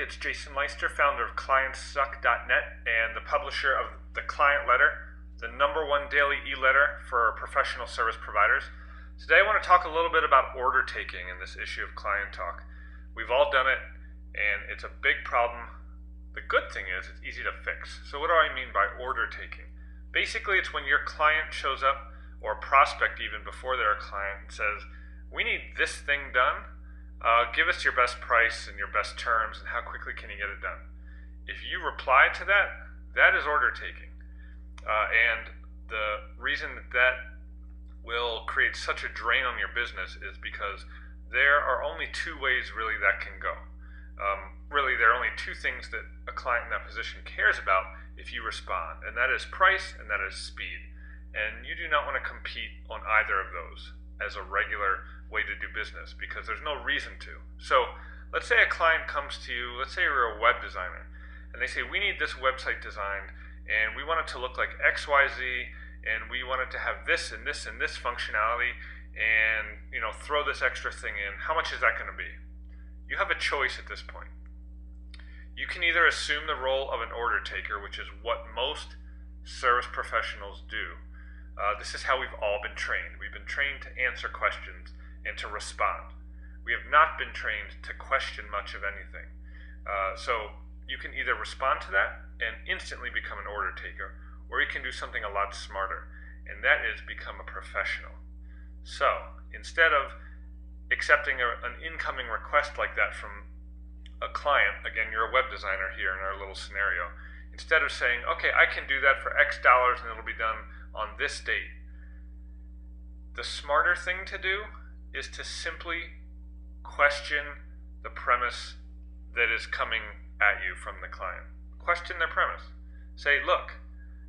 it's Jason Leister, founder of ClientsSuck.net and the publisher of the Client Letter, the #1 daily e-letter for professional service providers. Today I want to talk a little bit about order taking in this issue of Client Talk. We've all done it, and it's a big problem. The good thing is it's easy to fix. So what do I mean by order taking? Basically, it's when your client shows up, or prospect even before they're a client, and says, we need this thing done. Give us your best price and your best terms, and how quickly can you get it done? If you reply to that, that is order taking. And the reason that will create such a drain on your business is because there are only two ways really that can go. Really, there are only two things that a client in that position cares about if you respond, and that is price and that is speed. And you do not want to compete on either of those as a regular way to do business, because there's no reason to. So let's say a client comes to you, let's say you're a web designer, and they say, we need this website designed, and we want it to look like XYZ, and we want it to have this and this and this functionality, and throw this extra thing in. How much is that going to be? You have a choice at this point. You can either assume the role of an order taker, which is what most service professionals do. This is how we've all been trained. We've been trained to answer questions and to respond. We have not been trained to question much of anything. So you can either respond to that and instantly become an order taker, or you can do something a lot smarter, and that is become a professional. So instead of accepting an incoming request like that from a client, again, you're a web designer here in our little scenario, instead of saying, okay, I can do that for X dollars and it'll be done on this date, the smarter thing to do is to simply question the premise that is coming at you from the client. Question their premise. Say, look,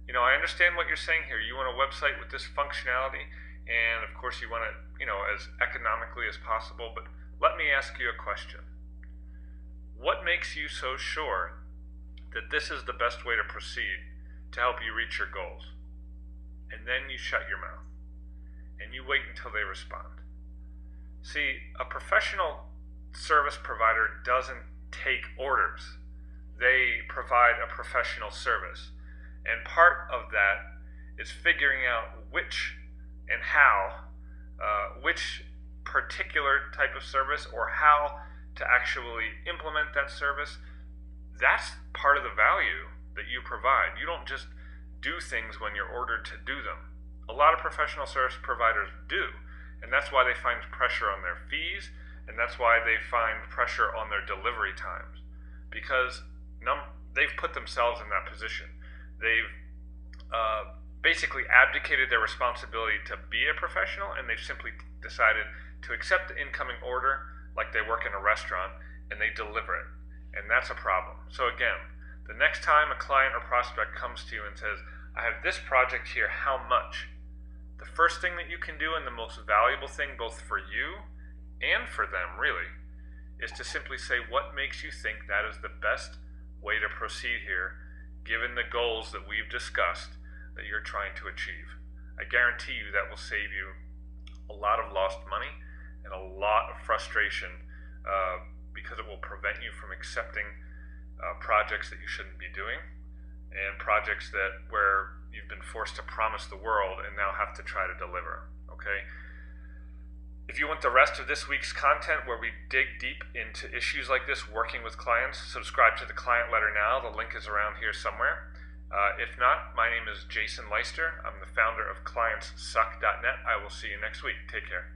I understand what you're saying here. You want a website with this functionality, and of course you want it, as economically as possible, but let me ask you a question. What makes you so sure that this is the best way to proceed to help you reach your goals? And then you shut your mouth, and you wait until they respond. See, a professional service provider doesn't take orders. They provide a professional service. And part of that is figuring out which and how, which particular type of service or how to actually implement that service. That's part of the value that you provide. You don't just do things when you're ordered to do them. A lot of professional service providers do. And that's why they find pressure on their fees, and that's why they find pressure on their delivery times. Because they've put themselves in that position. They've basically abdicated their responsibility to be a professional, and they've simply decided to accept the incoming order like they work in a restaurant, and they deliver it. And that's a problem. So again, the next time a client or prospect comes to you and says, I have this project here, how much? The first thing that you can do, and the most valuable thing both for you and for them really, is to simply say, what makes you think that is the best way to proceed here, given the goals that we've discussed that you're trying to achieve? I guarantee you that will save you a lot of lost money and a lot of frustration, because it will prevent you from accepting projects that you shouldn't be doing, and projects where you've been forced to promise the world and now have to try to deliver, okay? If you want the rest of this week's content where we dig deep into issues like this working with clients, subscribe to the Client Letter now. The link is around here somewhere. If not, my name is Jason Leister. I'm the founder of ClientsSuck.net. I will see you next week. Take care.